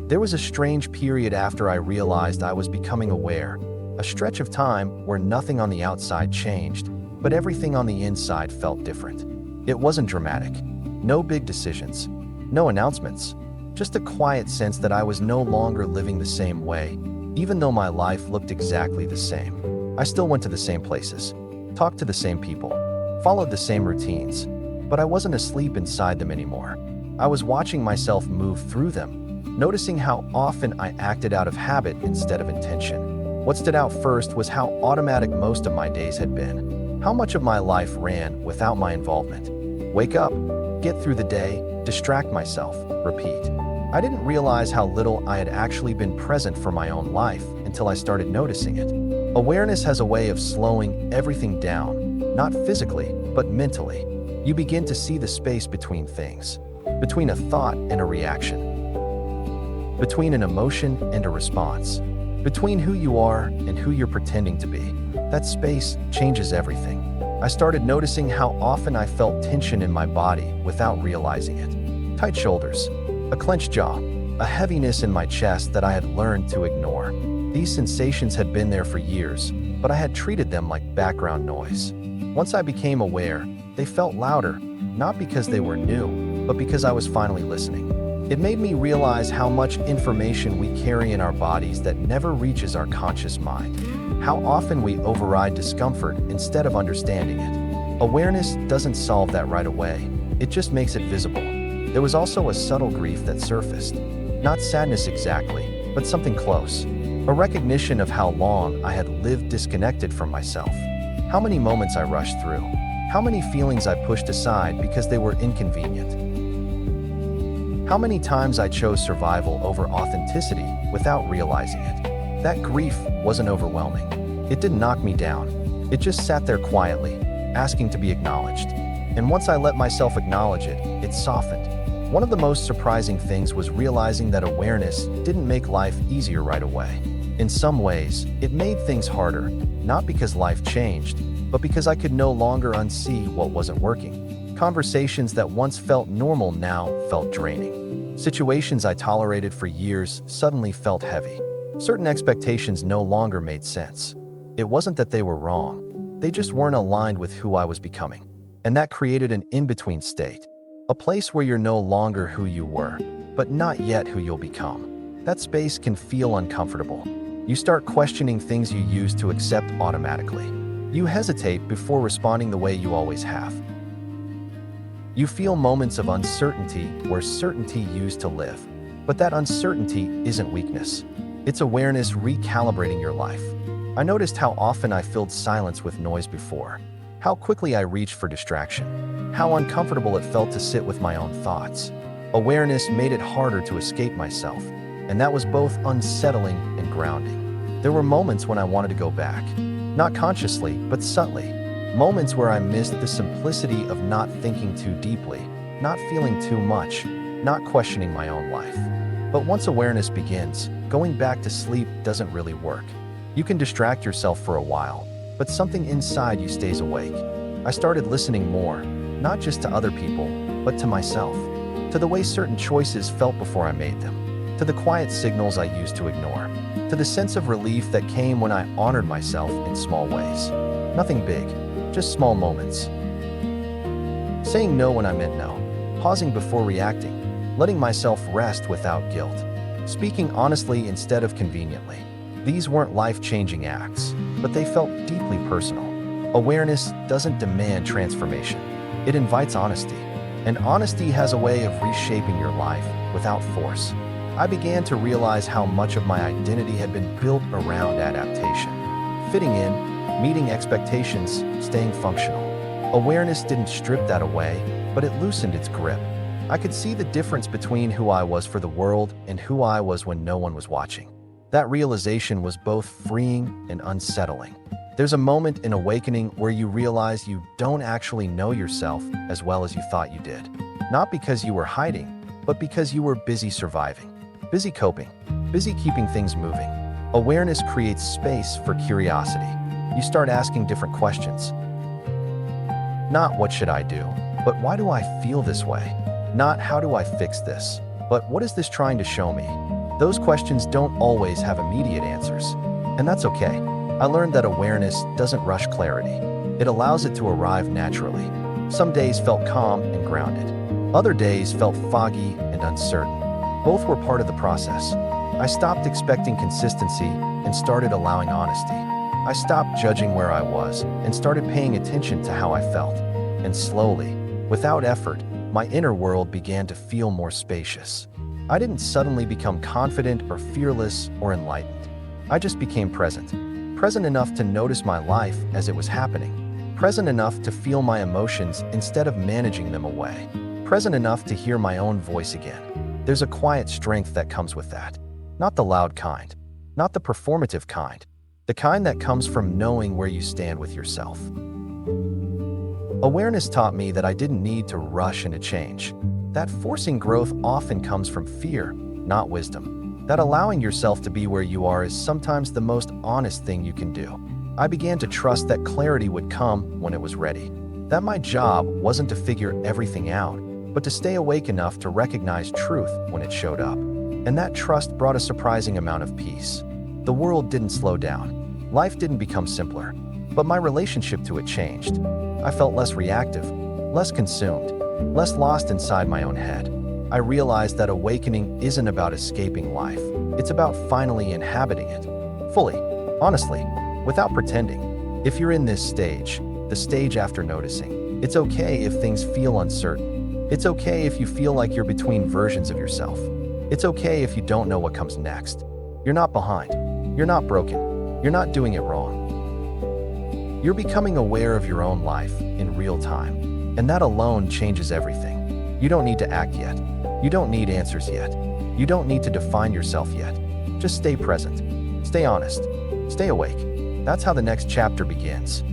There was a strange period after I realized I was becoming aware, a stretch of time where nothing on the outside changed, but everything on the inside felt different. It wasn't dramatic. No big decisions. No announcements. Just a quiet sense that I was no longer living the same way, even though my life looked exactly the same. I still went to the same places, talked to the same people, followed the same routines, but I wasn't asleep inside them anymore. I was watching myself move through them, noticing how often I acted out of habit instead of intention. What stood out first was how automatic most of my days had been, how much of my life ran without my involvement. Wake up, get through the day, distract myself, repeat. I didn't realize how little I had actually been present for my own life until I started noticing it. Awareness has a way of slowing everything down, not physically, but mentally. You begin to see the space between things, between a thought and a reaction, between an emotion and a response, between who you are and who you're pretending to be. That space changes everything. I started noticing how often I felt tension in my body without realizing it. Tight shoulders, a clenched jaw, a heaviness in my chest that I had learned to ignore. These sensations had been there for years, but I had treated them like background noise. Once I became aware, they felt louder, not because they were new, but because I was finally listening. It made me realize how much information we carry in our bodies that never reaches our conscious mind. How often we override discomfort instead of understanding it. Awareness doesn't solve that right away. It just makes it visible. There was also a subtle grief that surfaced. Not sadness exactly, but something close. A recognition of how long I had lived disconnected from myself. How many moments I rushed through. How many feelings I pushed aside because they were inconvenient. How many times I chose survival over authenticity without realizing it. That grief wasn't overwhelming. It didn't knock me down. It just sat there quietly, asking to be acknowledged. And once I let myself acknowledge it, it softened. One of the most surprising things was realizing that awareness didn't make life easier right away. In some ways, it made things harder, not because life changed, but because I could no longer unsee what wasn't working. Conversations that once felt normal now felt draining. Situations I tolerated for years suddenly felt heavy. Certain expectations no longer made sense. It wasn't that they were wrong. They just weren't aligned with who I was becoming. And that created an in-between state. A place where you're no longer who you were, but not yet who you'll become. That space can feel uncomfortable. You start questioning things you used to accept automatically. You hesitate before responding the way you always have. You feel moments of uncertainty where certainty used to live. But that uncertainty isn't weakness. It's awareness recalibrating your life. I noticed how often I filled silence with noise before. How quickly I reached for distraction. How uncomfortable it felt to sit with my own thoughts. Awareness made it harder to escape myself, and that was both unsettling and grounding. There were moments when I wanted to go back. Not consciously, but subtly. Moments where I missed the simplicity of not thinking too deeply, not feeling too much, not questioning my own life. But once awareness begins, going back to sleep doesn't really work. You can distract yourself for a while, but something inside you stays awake. I started listening more, not just to other people, but to myself, to the way certain choices felt before I made them, to the quiet signals I used to ignore, to the sense of relief that came when I honored myself in small ways. Nothing big, just small moments. Saying no when I meant no, pausing before reacting, letting myself rest without guilt, speaking honestly instead of conveniently. These weren't life-changing acts, but they felt deeply personal. Awareness doesn't demand transformation. It invites honesty. And honesty has a way of reshaping your life without force. I began to realize how much of my identity had been built around adaptation. Fitting in, meeting expectations, staying functional. Awareness didn't strip that away, but it loosened its grip. I could see the difference between who I was for the world and who I was when no one was watching. That realization was both freeing and unsettling. There's a moment in awakening where you realize you don't actually know yourself as well as you thought you did. Not because you were hiding, but because you were busy surviving, busy coping, busy keeping things moving. Awareness creates space for curiosity. You start asking different questions. Not what should I do, but why do I feel this way? Not how do I fix this, but what is this trying to show me? Those questions don't always have immediate answers, and that's okay. I learned that awareness doesn't rush clarity. It allows it to arrive naturally. Some days felt calm and grounded. Other days felt foggy and uncertain. Both were part of the process. I stopped expecting consistency and started allowing honesty. I stopped judging where I was and started paying attention to how I felt. And slowly, without effort, my inner world began to feel more spacious. I didn't suddenly become confident or fearless or enlightened. I just became present. Present enough to notice my life as it was happening. Present enough to feel my emotions instead of managing them away. Present enough to hear my own voice again. There's a quiet strength that comes with that. Not the loud kind. Not the performative kind. The kind that comes from knowing where you stand with yourself. Awareness taught me that I didn't need to rush into change. That forcing growth often comes from fear, not wisdom. That allowing yourself to be where you are is sometimes the most honest thing you can do. I began to trust that clarity would come when it was ready. That my job wasn't to figure everything out, but to stay awake enough to recognize truth when it showed up. And that trust brought a surprising amount of peace. The world didn't slow down. Life didn't become simpler, but my relationship to it changed. I felt less reactive, less consumed, less lost inside my own head. I realized that awakening isn't about escaping life. It's about finally inhabiting it. Fully, honestly, without pretending. If you're in this stage, the stage after noticing, it's okay if things feel uncertain. It's okay if you feel like you're between versions of yourself. It's okay if you don't know what comes next. You're not behind. You're not broken. You're not doing it wrong. You're becoming aware of your own life in real time, and that alone changes everything. You don't need to act yet. You don't need answers yet. You don't need to define yourself yet. Just stay present. Stay honest. Stay awake. That's how the next chapter begins.